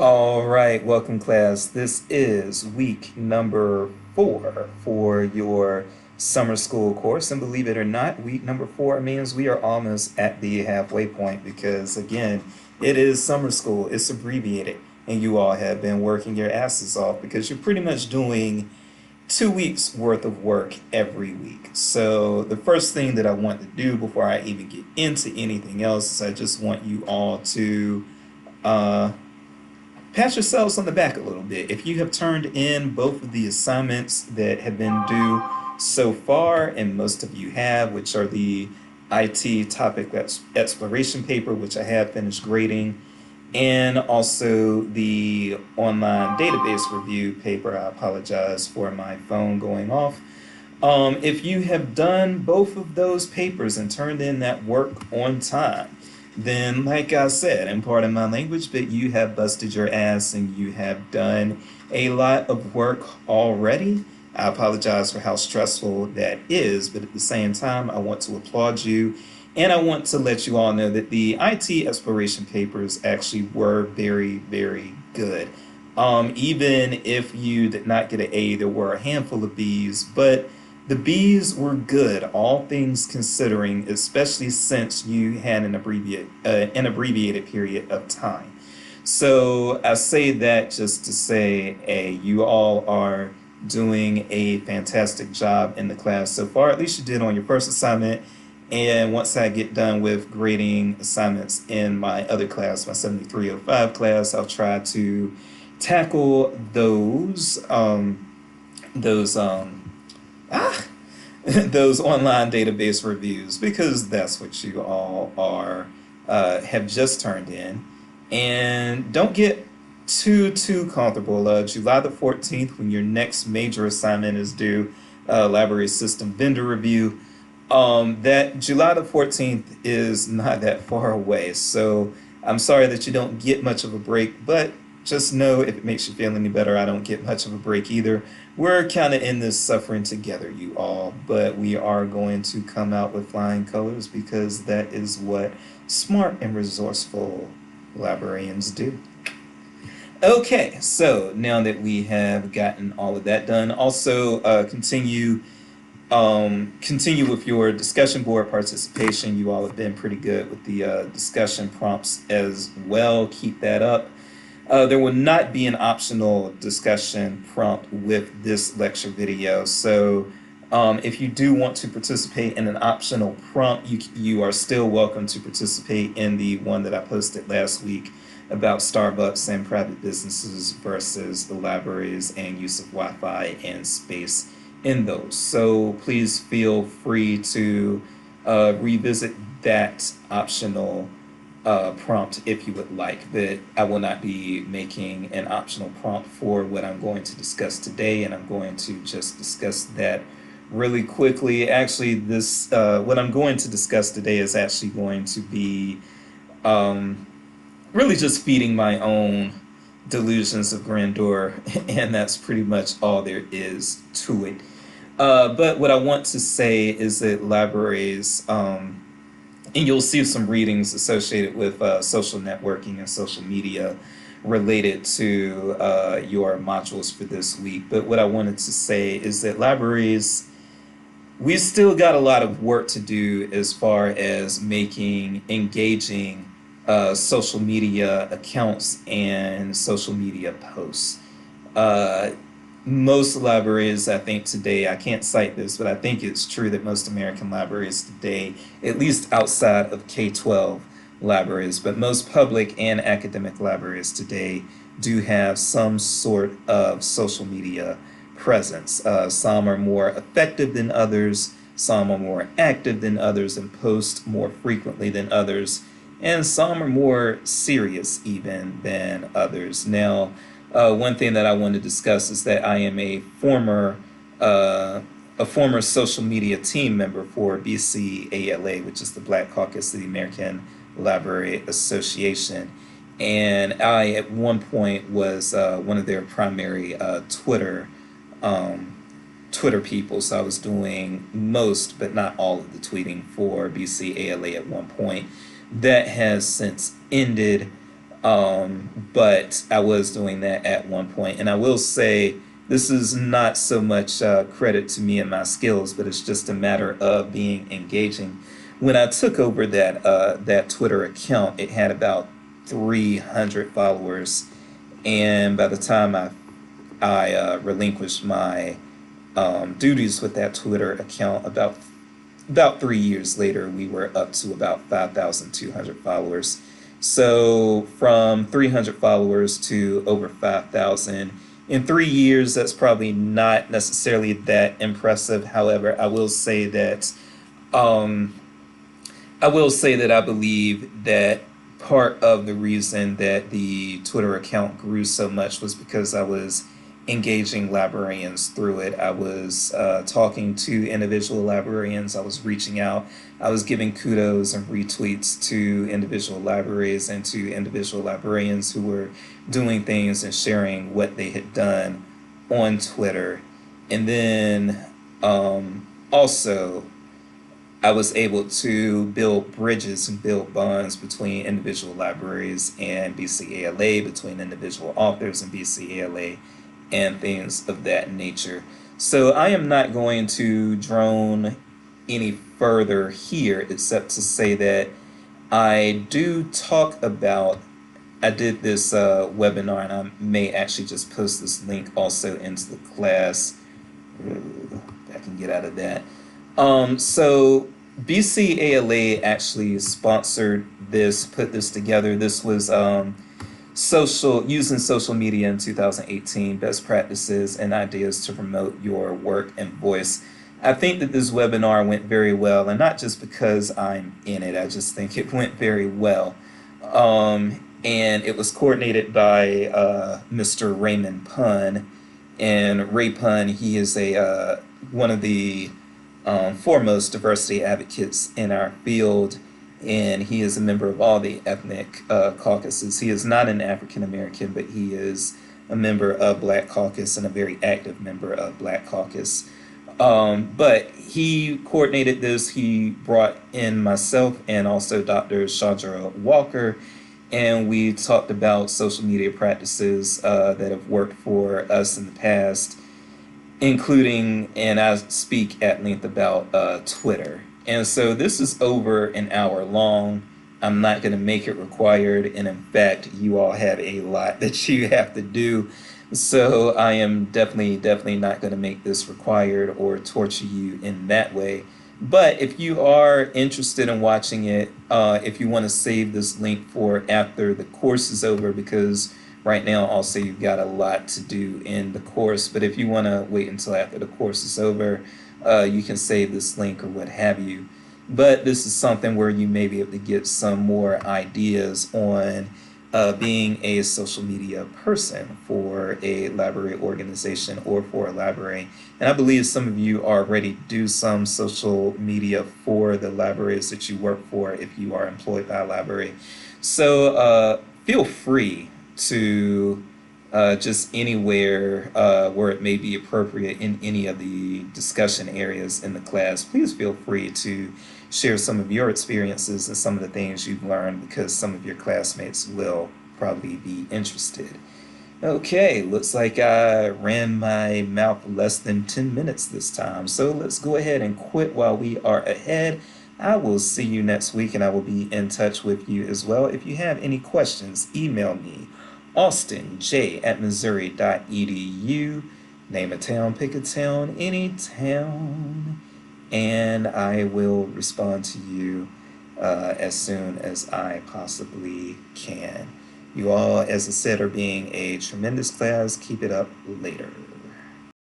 All right, welcome class. This is week number 4 for your summer school course. And believe it or not, week number 4 means we are almost at the halfway point because, again, it is summer school. It's abbreviated. And you all have been working your asses off because you're pretty much doing 2 weeks worth of work every week. So the first thing that I want to do before I even get into anything else is I just want you all to uh, pat yourselves on the back a little bit. If you have turned in both of the assignments that have been due so far, and most of you have, which are the IT topic exploration paper, which I have finished grading, and also the online database review paper. I apologize for my phone going off. If you have done both of those papers and turned in that work on time, then, like I said, and pardon my language, but you have busted your ass and you have done a lot of work already. I apologize for how stressful that is, but at the same time, I want to applaud you and I want to let you all know that the IT exploration papers actually were very, very good. Even if you did not get an A, there were a handful of Bs, but the Bs were good, all things considering, especially since you had an abbreviated period of time. So I say that just to say, hey, you all are doing a fantastic job in the class so far. At least you did on your first assignment. And once I get done with grading assignments in my other class, my 7305 class, I'll try to tackle those ah, those online database reviews because that's what you all are have just turned in. And don't get too comfortable. July the 14th, when your next major assignment is due, library system vendor review. That July the 14th is not that far away, so I'm sorry that you don't get much of a break, but just know if it makes you feel any better, I don't get much of a break either. We're kind of in this suffering together, you all, but we are going to come out with flying colors because that is what smart and resourceful librarians do. Okay, so now that we have gotten all of that done, also continue with your discussion board participation. You all have been pretty good with the discussion prompts as well. Keep that up. There will not be an optional discussion prompt with this lecture video. So if you do want to participate in an optional prompt, you are still welcome to participate in the one that I posted last week about Starbucks and private businesses versus the libraries and use of Wi-Fi and space in those. So please feel free to revisit that optional prompt if you would like, but I will not be making an optional prompt for what I'm going to discuss today, and I'm going to just discuss that really quickly. Actually, this what I'm going to discuss today is actually going to be really just feeding my own delusions of grandeur, and that's pretty much all there is to it. But what I want to say is that libraries, and you'll see some readings associated with social networking and social media related to your modules for this week. But what I wanted to say is that libraries, we still got a lot of work to do as far as making engaging social media accounts and social media posts. Uh, Most libraries, I think today, I can't cite this, but I think it's true that most American libraries today, at least outside of K-12 libraries, but most public and academic libraries today do have some sort of social media presence. Some are more effective than others, some are more active than others and post more frequently than others, and some are more serious even than others. Now, one thing that I want to discuss is that I am a former social media team member for BCALA, which is the Black Caucus of the American Library Association, and I at one point was one of their primary Twitter people. So I was doing most, but not all of the tweeting for BCALA at one point. That has since ended. But I was doing that at one point, and I will say this is not so much credit to me and my skills, but it's just a matter of being engaging. When I took over that Twitter account, it had about 300 followers, and by the time I relinquished my duties with that Twitter account, about 3 years later, we were up to about 5,200 followers. So from 300 followers to over 5,000 in 3 years, that's probably not necessarily that impressive. However, um, I will say that I believe that part of the reason that the Twitter account grew so much was because I was engaging librarians through it. I was talking to individual librarians. I was reaching out. I was giving kudos and retweets to individual libraries and to individual librarians who were doing things and sharing what they had done on Twitter. And then also, I was able to build bridges and build bonds between individual libraries and BCALA, between individual authors and BCALA, and things of that nature. So I am not going to drone any further here except to say that I do talk about. I did this webinar, and I may actually just post this link also into the class. I can get out of that. So BCALA actually sponsored this, put this together. This was using social media in 2018, best practices and ideas to promote your work and voice. I think that this webinar went very well, and not just because I'm in it. I just think it went very well. And it was coordinated by Mr. Raymond Pun. And Ray Pun, he is a one of the foremost diversity advocates in our field, and he is a member of all the ethnic caucuses. He is not an African American, but he is a member of Black Caucus and a very active member of Black Caucus. But he coordinated this. He brought in myself and also Dr. Chandra Walker, and we talked about social media practices that have worked for us in the past, including, and I speak at length about Twitter. And so this is over an hour long. I'm not going to make it required. And in fact, you all have a lot that you have to do. So I am definitely not going to make this required or torture you in that way. But if you are interested in watching it, if you want to save this link for after the course is over, because right now also you've got a lot to do in the course, but if you want to wait until after the course is over, you can save this link or what have you. But this is something where you may be able to get some more ideas on being a social media person for a library organization or for a library. And I believe some of you already do some social media for the libraries that you work for if you are employed by a library. So feel free to just anywhere where it may be appropriate in any of the discussion areas in the class, please feel free to share some of your experiences and some of the things you've learned, because some of your classmates will probably be interested. Okay, looks like I ran my mouth less than 10 minutes this time, so let's go ahead and quit while we are ahead. I will see you next week, and I will be in touch with you as well. If you have any questions, email me, austinj@missouri.edu. Name a town, pick a town, any town, and I will respond to you as soon as I possibly can. You all, as I said, are being a tremendous class. Keep it up later.